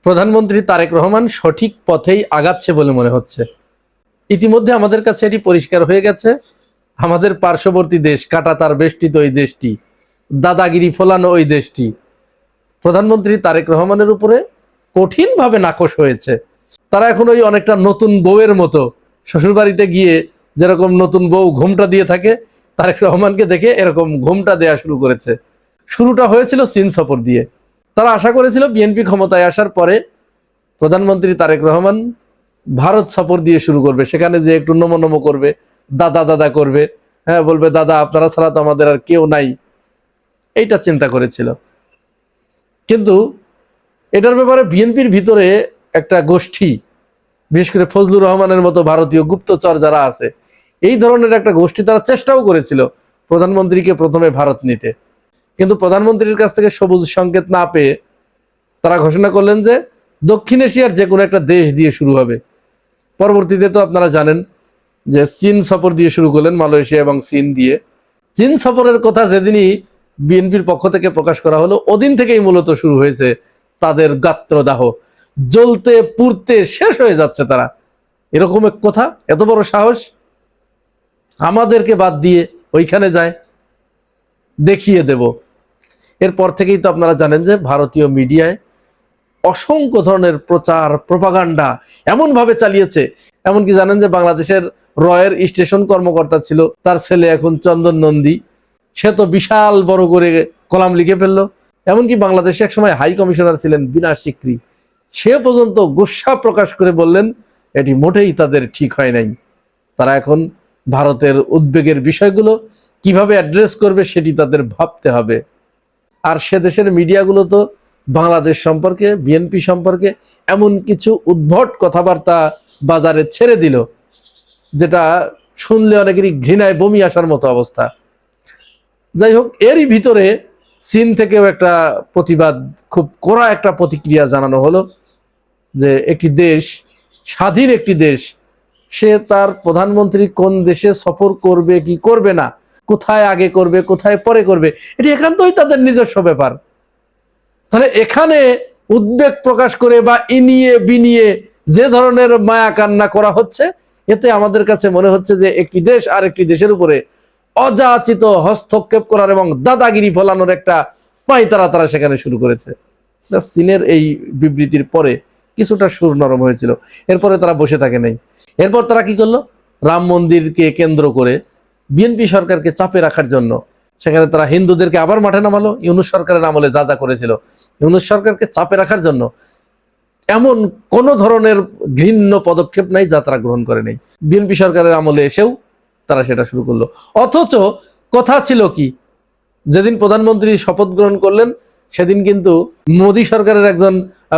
প্রধানমন্ত্রী তারেক রহমান সঠিক পথেই আগাচ্ছে বলে মনে হচ্ছে। ইতিমধ্যে আমাদের কাছে এটি পরিষ্কার হয়ে গেছে। আমাদের পার্শ্ববর্তী দেশ, কাঁটাতার বেষ্টিত ওই দেশটি, দাদাগিরি ফোলানো ওই দেশটি প্রধানমন্ত্রী তারেক রহমানের উপরে কঠিনভাবে নাকশ হয়েছে। তারা এখন ওই অনেকটা নতুন বউয়ের মতো শ্বশুরবাড়িতে গিয়ে যেরকম নতুন বউ ঘোমটা দিয়ে থাকে, তারেক রহমানকে দেখে এরকম ঘোমটা দেয়া শুরু করেছে। শুরুটা হয়েছিল চীন সফর দিয়ে। তারা আশা করেছিল বিএনপি ক্ষমতায় আসার পরে প্রধানমন্ত্রী তারেক রহমান ভারত সফর দিয়ে শুরু করবে, সেখানে যে একটু নমো নমো করবে, দাদা দাদা করবে, হ্যাঁ বলবে দাদা আপনারা ছাড়া তো আমাদের আর কেউ নাই, এইটা চিন্তা করেছিল। কিন্তু এটার ব্যাপারে বিএনপির ভিতরে একটা গোষ্ঠী, বিশেষ করে ফজলুর রহমানের মতো ভারতীয় গুপ্তচর যারা আছে, এই ধরনের একটা গোষ্ঠী তারা চেষ্টাও করেছিল প্রধানমন্ত্রীকে প্রথমে ভারত নিতে। কিন্তু প্রধানমন্ত্রীর কাছ থেকে সবুজ সংকেত না পেয়ে তারা ঘোষণা করলেন যে দক্ষিণ এশিয়ার যে কোনো একটা দেশ দিয়ে শুরু হবে। পরবর্তীতে তো আপনারা জানেন যে চীন সফর দিয়ে শুরু করলেন, মালয়েশিয়া এবং চীন দিয়ে। চীন সফরের কথা যেদিনই বিএনপির পক্ষ থেকে প্রকাশ করা হলো, ওদিন থেকেই মূলত শুরু হয়েছে তাদের গাত্রদাহ। জ্বলতে পুড়তে শেষ হয়ে যাচ্ছে তারা। এরকম এক কথা, এত বড় সাহস, আমাদেরকে বাদ দিয়ে ওইখানে যায়, দেখিয়ে দেব। এরপর থেকেই তো আপনারা জানেন যে ভারতীয় মিডিয়ায় অসংখ্য ধরনের প্রচার প্রপাগান্ডা এমনভাবে চালিয়েছে। এমনকি জানেন যে বাংলাদেশের রয়ের স্টেশন কর্মকর্তা ছিল, তার ছেলে এখন চন্দন নন্দী, সে তো বিশাল বড় করে কলাম লিখে ফেললো। এমনকি বাংলাদেশে একসময় হাই কমিশনার ছিলেন বিনা সিকরি, সে পর্যন্ত গুসা প্রকাশ করে বললেন এটি মোটেই তাদের ঠিক হয় নাই। তারা এখন ভারতের উদ্বেগের বিষয়গুলো কিভাবে অ্যাড্রেস করবে সেটি তাদের ভাবতে হবে। আর সে দেশের মিডিয়াগুলো তো বাংলাদেশ সম্পর্কে, বিএনপি সম্পর্কে এমন কিছু উদ্ভট কথাবার্তা বাজারে ছেড়ে দিল, যেটা শুনলে অনেকেরই ঘৃণায় বমি আসার মতো অবস্থা। যাই হোক, এরই ভিতরে চীন থেকেও একটা প্রতিবাদ, খুব কড়া একটা প্রতিক্রিয়া জানানো হলো যে একটি দেশ, স্বাধীন একটি দেশ, সে তার প্রধানমন্ত্রী কোন দেশে সফর করবে কি করবে না, কোথায় আগে করবে কোথায় পরে করবে, এটি একান্তই তাদের নিজস্ব ব্যাপার। তাহলে এখানে উদ্বেগ প্রকাশ করে বা ইনিয়ে বিনিয়ে যে ধরনের মায়া কান্না করা হচ্ছে, এতে আমাদের কাছে মনে হচ্ছে যে একটি দেশ আর একটি দেশের উপরে অযাচিত হস্তক্ষেপ করার এবং দাদাগিরি ফলানোর একটা পাঁয়তারা তারা সেখানে শুরু করেছে। চীনের এই বিবৃতির পরে কিছুটা সুর নরম হয়েছিল, এরপরে তারা বসে থাকে নাই। এরপর তারা কি করলো, রাম মন্দিরকে কেন্দ্র করে বিএনপি সরকারকে চাপে রাখার জন্য সেখানে তারা হিন্দুদেরকে আবার মাঠে নামালো। ইউনূস সরকারের আমলে যা যা করেছিল, ইউনূস সরকারকে চাপে রাখার জন্য এমন কোন ধরনের ঘৃণ্য পদক্ষেপ নাই যা তারা গ্রহণ করে নাই। বিএনপি সরকারের আমলে এসেও তারা সেটা শুরু করলো। অথচ কথা ছিল কি, যেদিন প্রধানমন্ত্রী শপথ গ্রহণ করলেন সেদিন কিন্তু মোদী সরকারের একজন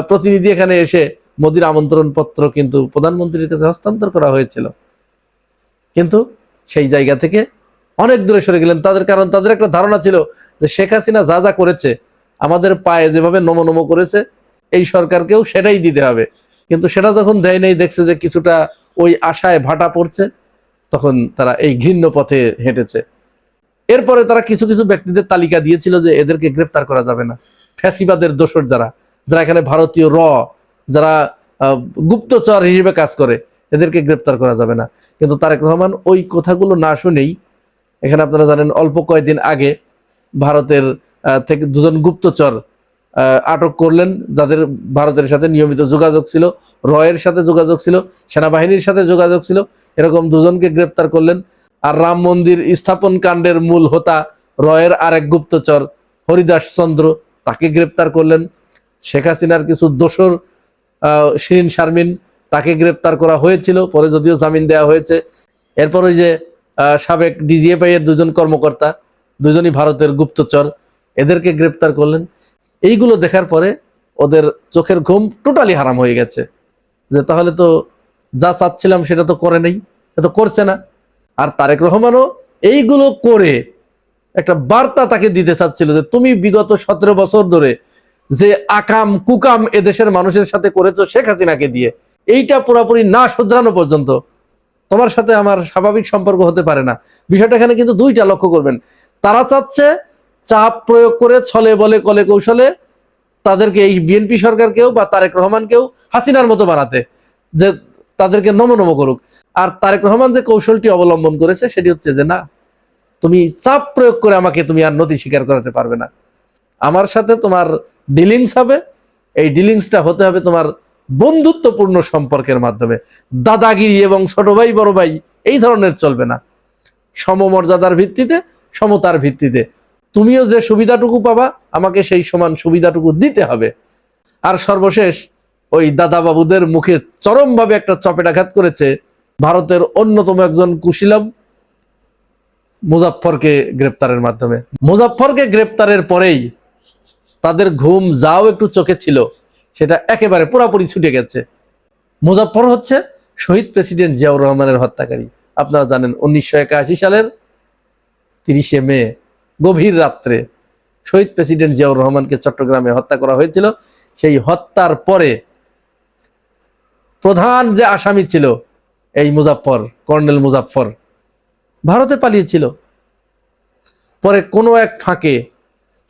প্রতিনিধি এখানে এসে মোদীর আমন্ত্রণ পত্র কিন্তু প্রধানমন্ত্রীর কাছে হস্তান্তর করা হয়েছিল। কিন্তু সেই জায়গা থেকে অনেক দূরে সরে গেলেন তাদের, কারণ তাদের একটা ধারণা ছিল যে শেখ হাসিনা যা যা করেছে, আমাদের পায়ে যেভাবে নমো নমো করেছে, এই সরকারকেও সেটাই দিতে হবে। কিন্তু সেটা যখন দেয় নাই, দেখছে যে কিছুটা ওই আশায় ভাটা পড়ছে, তখন তারা এই ঘৃণ্য পথে হেঁটেছে। এরপরে তারা কিছু কিছু ব্যক্তিদের তালিকা দিয়েছিল যে এদেরকে গ্রেপ্তার করা যাবে না, ফ্যাসিবাদের দোসর যারা যারা এখানে ভারতীয় যারা গুপ্তচর হিসেবে কাজ করে, এদেরকে গ্রেপ্তার করা যাবে না। কিন্তু তারেক রহমান ওই কথাগুলো না শুনেই, এখানে আপনারা জানেন অল্প কয়েকদিন আগে ভারতের থেকে দুজন গুপ্তচর আটক করলেন, যাদের ভারতের সাথে নিয়মিত যোগাযোগ ছিল, রয়ের সাথে যোগাযোগ ছিল, সেনাবাহিনীর সাথে যোগাযোগ ছিল, এরকম দুজনকে গ্রেপ্তার করলেন। আর রাম মন্দির স্থাপন কাণ্ডের মূল হোতা রয়ের আরেক গুপ্তচর হরিদাস চন্দ্র, তাকে গ্রেপ্তার করলেন। শেখ হাসিনার কিছু দোসর শিরিন শারমিন, তাকে গ্রেপ্তার করা হয়েছিল, পরে যদিও জামিন দেওয়া হয়েছে। এরপর ওই যে সাবেক ডিজিএফআই এর দুজন কর্মকর্তা, দুজনই ভারতের গুপ্তচর, এদেরকে গ্রেপ্তার করলেন। এইগুলো দেখার পরে ওদের চোখের ঘুম টোটালি হারাম হয়ে গেছে, যে তাহলে তো যা চাচ্ছিলাম সেটা তো করে নেই, এটা করছে না। আর তারেক রহমানও এইগুলো করে একটা বার্তা তাকে দিতে চাচ্ছিল যে তুমি বিগত 17 বছর ধরে যে আকাম কুকাম এদেশের মানুষের সাথে করেছো শেখ হাসিনাকে দিয়ে, এইটা পুরোপুরি না শুধরানো পর্যন্ত তোমার সাথে আমার স্বাভাবিক সম্পর্ক হতে পারে না। বিষয়টা এখানে কিন্তু দুইটা লক্ষ্য করবেন। তারা চাচ্ছে চাপ প্রয়োগ করে, ছলে বলে কলে কৌশলে তাদেরকে এই বিএনপি সরকারকেও বা তারেক রহমানকেও হাসিনার মতো বানাতে, যে তাদেরকে নমনম করুক। আর তারেক রহমান যে কৌশলটি অবলম্বন করেছে সেটি হচ্ছে যে, না, তুমি চাপ প্রয়োগ করে আমাকে তুমি আর নথি স্বীকার করাতে পারবে না, আমার সাথে তোমার ডিলিংস হবে, এই ডিলিংসটা হতে হবে তোমার বন্ধুত্বপূর্ণ সম্পর্কের মাধ্যমে, দাদাগিরি এবং ছোট ভাই বড় ভাই এই ধরনের চলবে না, সমমর্যাদার ভিত্তিতে, সমতার ভিত্তিতে তুমিও যে সুবিধাটুকু পাবা আমাকে সেই সমান সুবিধাটুকু দিতে হবে। আর সর্বশেষ ওই দাদা বাবুদের মুখে চরমভাবে একটা চপেটাঘাত করেছে ভারতের অন্যতম একজন কুশীলব মুজাফফরকে গ্রেপ্তারের মাধ্যমে। মুজাফফরকে গ্রেপ্তারের পরেই তাদের ঘুম যাও একটু চোখে ছিল সেটা একেবারে পুরাপুরি ছুটে গেছে। মুজাফফর হচ্ছে শহীদ প্রেসিডেন্ট জিয়াউর রহমানের হত্যাকারী। আপনারা জানেন 1981 সালের 30 মে গভীর রাত্রে শহীদ প্রেসিডেন্ট জিয়াউর রহমানকে চট্টগ্রামে হত্যা করা হয়েছিল। সেই হত্যার পরে প্রধান যে আসামি ছিল এই মুজাফফর, কর্নেল মুজাফফর, ভারতে পালিয়েছিল। পরে কোনো এক ফাঁকে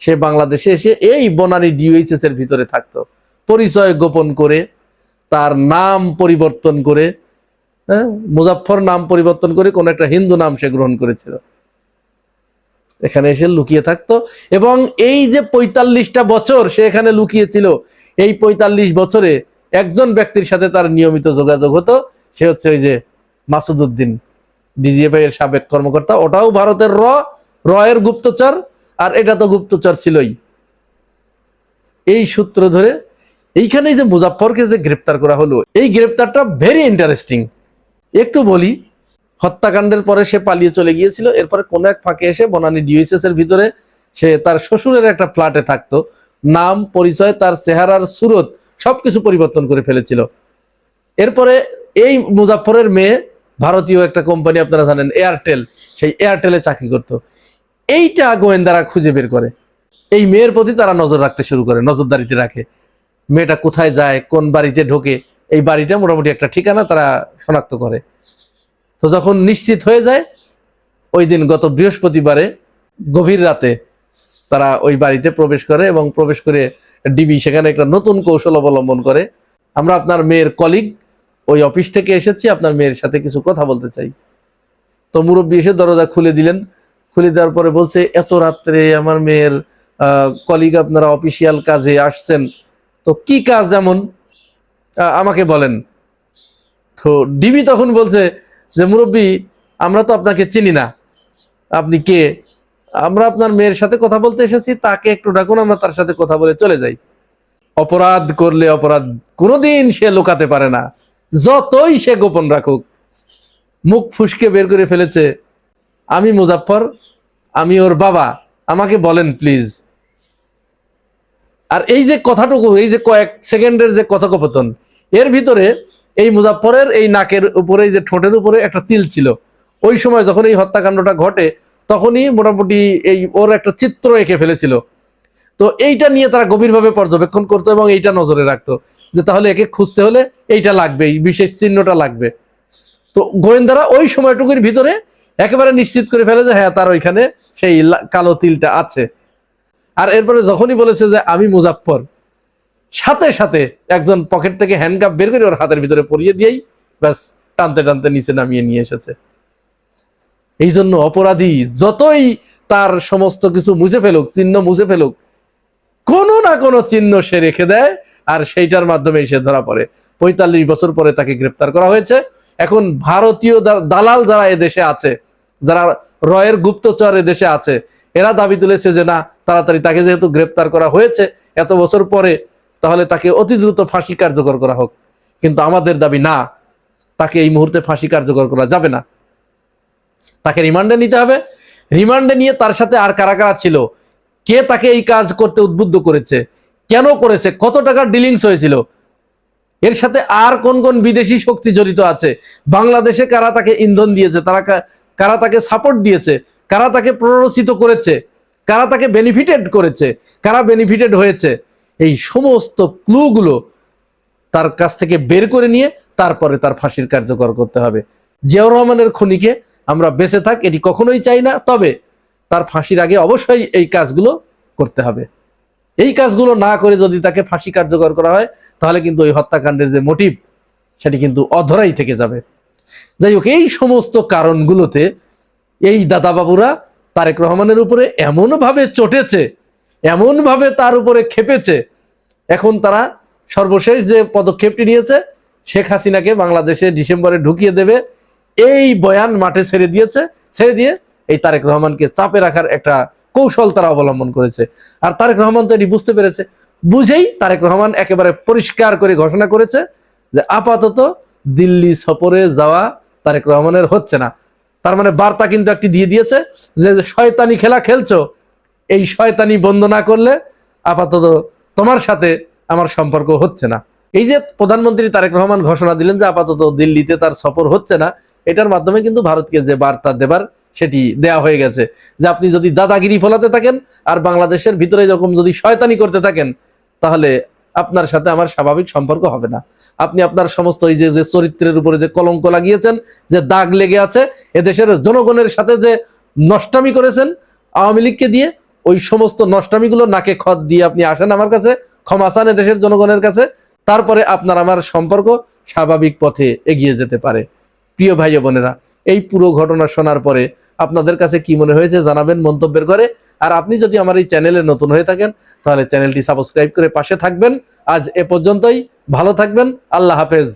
সে বাংলাদেশে এসে এই বনানী ডিওএইচএস এর ভিতরে থাকতো, পরিচয় গোপন করে, তার নাম পরিবর্তন করে, মুজাফফর নাম পরিবর্তন করে কোন একটা হিন্দু নাম সে গ্রহণ করেছিল, এখানে এসে লুকিয়ে থাকতো। এবং এই যে 45টা বছর সে এখানে লুকিয়েছিল, এই 45 বছরে একজন ব্যক্তির সাথে তার নিয়মিত যোগাযোগ হতো, সে হচ্ছে ওই যে মাসুদ উদ্দিন, ডিজিএফআই এর সাবেক কর্মকর্তা। ওটাও ভারতের র এর গুপ্তচর, আর এটা তো গুপ্তচর ছিলই। এই সূত্র ধরে এইখানে যে মুজাফফরকে যে গ্রেপ্তার করা হলো, এই গ্রেপ্তারটা ভেরি ইন্টারেস্টিং। একটু বলি, হত্যাকাণ্ডের পরে সে পালিয়ে চলে গিয়েছিল। এরপরে কোন এক ফাঁকে এসে বনানী ডিওএইচএস এর ভিতরে সে তার শ্বশুরের একটা ফ্ল্যাটে থাকতো, নাম পরিচয় তার চেহারার সুরত সবকিছু পরিবর্তন করে ফেলেছিল। এরপরে এই মুজাফফরের মেয়ে ভারতীয় একটা কোম্পানি, আপনারা জানেন এয়ারটেল, সেই এয়ারটেলে চাকরি করত। এইটা গোয়েন্দারা খুঁজে বের করে, এই মেয়ের প্রতি তারা নজর রাখতে শুরু করে, নজরদারিতে রাখে, মেয়েটা কোথায় যায়, কোন বাড়িতে ঢোকে, এই বাড়িটা মোটামুটি একটা ঠিকানা তারা শনাক্ত করে। তো যখন নিশ্চিত হয়ে যায়, ওই দিন গত বৃহস্পতিবারে গভীর রাতে তারা ওই বাড়িতে প্রবেশ করে, এবং প্রবেশ করে ডিবি সেখানে একটা নতুন কৌশল অবলম্বন করে। আমরা আপনার মেয়ের কলিগ, ওই অফিস থেকে এসেছি, আপনার মেয়ের সাথে কিছু কথা বলতে চাই। তো মুরব্বী এসে দরজা খুলে দিলেন। খুলে দেওয়ার পরে বলছে, এত রাত্রে আমার মেয়ের কলিগ আপনারা অফিসিয়াল কাজে আসছেন, তো কি কাজ যেমন আমাকে বলেন। তো ডিবি তখন বলছে যে, মুরব্বী আমরা তো আপনাকে চিনি না, আপনি কে? আমরা আপনার মেয়ের সাথে কথা বলতে এসেছি, তাকে একটু ডাকুন, আমরা তার সাথে কথা বলে চলে যাই। অপরাধ করলে অপরাধ কোনোদিন সে লুকাতে পারে না, যতই সে গোপন রাখুক। মুখ ফুসকে বের করে ফেলেছে, আমি মুজাফফর, আমি ওর বাবা, আমাকে বলেন প্লিজ। আর এই যে কথাটুকু, এই যে কয়েক সেকেন্ডের যে কথোপকথন, এর ভিতরে এই মুজাফফরের এই নাকের উপরে, যে ঠোঁটের উপরে একটা তিল ছিল। ওই সময় যখন এই হত্যাকাণ্ডটা ঘটে, তখনই মোটামুটি এই ওর একটা চিত্র এঁকে ফেলেছিল। তো এইটা নিয়ে তারা গভীরভাবে পর্যবেক্ষণ করতো এবং এইটা নজরে রাখতো যে তাহলে একে খুঁজতে হলে এইটা লাগবে, এই বিশেষ চিহ্নটা লাগবে। তো গোয়েন্দারা ওই সময়টুকুর ভিতরে একেবারে নিশ্চিত করে ফেলে যে হ্যাঁ, তার ওইখানে সেই কালো তিলটা আছে। আর এরপরে যখনই বলেছে যে আমি মুজাফফর, সাথে সাথে একজন পকেট থেকে হ্যান্ডকাপ বের করে ওর হাতের ভিতরে পরিয়ে দিয়েই ব্যাস টানতে টানতে নিচে নামিয়ে নিয়ে এসেছে। এই জন্য অপরাধী যতই তার সমস্ত কিছু মুছে ফেলুক, চিহ্ন মুছে ফেলুক, কোনো না কোনো চিহ্ন সে রেখে দেয়, আর সেইটার মাধ্যমে সে ধরা পড়ে। 45 বছর পরে তাকে গ্রেপ্তার করা হয়েছে। এখন ভারতীয় দালাল যারা এদেশে আছে, যারা রয়ের গুপ্তচর এদেশে আছে, এরা দাবি তুলেছে যে না, তাড়াতাড়ি তাকে যেহেতু গ্রেপ্তার করা হয়েছে এত বছর পরে, তাহলে তাকে অতি দ্রুত ফাঁসি কার্যকর করা হোক। কিন্তু আমাদের দাবি না, তাকে এই মুহূর্তে ফাঁসি কার্যকর করা যাবে না, তাকে রিমান্ডে নিতে হবে। রিমান্ডে নিয়ে তার সাথে আর কারা কারা ছিল, কে তাকে এই কাজ করতে উদ্বুদ্ধ করেছে, কেন করেছে, কত টাকার ডিলিংস হয়েছিল, এর সাথে আর কোন কোন বিদেশি শক্তি জড়িত আছে, বাংলাদেশে কারা তাকে ইন্ধন দিয়েছে, কারা তাকে সাপোর্ট দিয়েছে, কারা তাকে প্ররোচিত করেছে, কারা তাকে বেনিফিটেড করেছে, কারা বেনিফিটেড হয়েছে, এই সমস্ত ক্লুগুলো তার কাছ থেকে বের করে নিয়ে তারপরে তার ফাঁসির কার্যকর করতে হবে। জিয়াউর রহমানের খুনিকে আমরা বেঁচে থাক এটি কখনোই চাই না, তবে তার ফাঁসির আগে অবশ্যই এই কাজগুলো করতে হবে। এই কাজগুলো না করে যদি তাকে ফাঁসি কার্যকর করা হয়, তাহলে কিন্তু ওই হত্যাকাণ্ডের যে মোটিভ সেটি কিন্তু অধরাই থেকে যাবে। যাই হোক, এই সমস্ত কারণগুলোতে এই দাদাবাবুরা তারেক রহমানের উপরে এমনভাবে চটেছে, এমনভাবে তার উপরে খেপেছে, এখন তারা সর্বশেষ যে পদক্ষেপটি নিয়েছে, শেখ হাসিনাকে বাংলাদেশে ডিসেম্বরে ঢুকিয়ে দেবে, এই বয়ান মাঠে ছেড়ে দিয়েছে। ছেড়ে দিয়ে এই তারেক রহমানকে চাপে রাখার একটা কৌশল তারা অবলম্বন করেছে। আর তারেক রহমান তো এটি বুঝতে পেরেছে, বুঝেই তারেক রহমান একেবারে পরিষ্কার করে ঘোষণা করেছে যে আপাতত দিল্লি সফরে যাওয়া তারেক রহমানের হচ্ছে না। তার মানে বার্তা কিন্তু একটি দিয়ে দিয়েছে যে শয়তানি খেলা খেলছো, এই শয়তানি বন্ধ না করলে আপাতত তোমার সাথে আমার সম্পর্ক হচ্ছে না। এই যে প্রধানমন্ত্রী তারেক রহমান ঘোষণা দিলেন যে আপাতত দিল্লিতে তার সফর হচ্ছে না, এটার মাধ্যমে কিন্তু ভারতকে যে বার্তা দেবার সেটি দেয়া হয়ে গেছে যে আপনি যদি দাদাগিরি ফলাতে থাকেন আর বাংলাদেশের ভিতরে এরকম যদি শয়তানি করতে থাকেন, তাহলে আপনার সাথে আমার স্বাভাবিক সম্পর্ক হবে না। আপনি আপনার সমস্ত এই যে চরিত্রের উপরে যে কলঙ্ক লাগিয়েছেন, যে দাগ লেগে আছে, এদেশের জনগণের সাথে যে নষ্টামি করেছেন আওয়ামী লীগকে দিয়ে, ওই সমস্ত নষ্টামিগুলো নাকে খত দিয়ে আপনি আসেন আমার কাছে, ক্ষমা চান দেশের জনগণের কাছে, তারপরে আপনার আমার সম্পর্ক স্বাভাবিক পথে এগিয়ে যেতে পারে। প্রিয় ভাই ও বোনেরা, এই পুরো ঘটনা শোনার পরে আপনাদের কাছে কি মনে হয়েছে জানাবেন মন্তব্যের ঘরে। আর আপনি যদি আমার এই চ্যানেলে নতুন হয়ে থাকেন, তাহলে চ্যানেলটি সাবস্ক্রাইব করে পাশে থাকবেন। আজ এ পর্যন্তই, ভালো থাকবেন, আল্লাহ হাফেজ।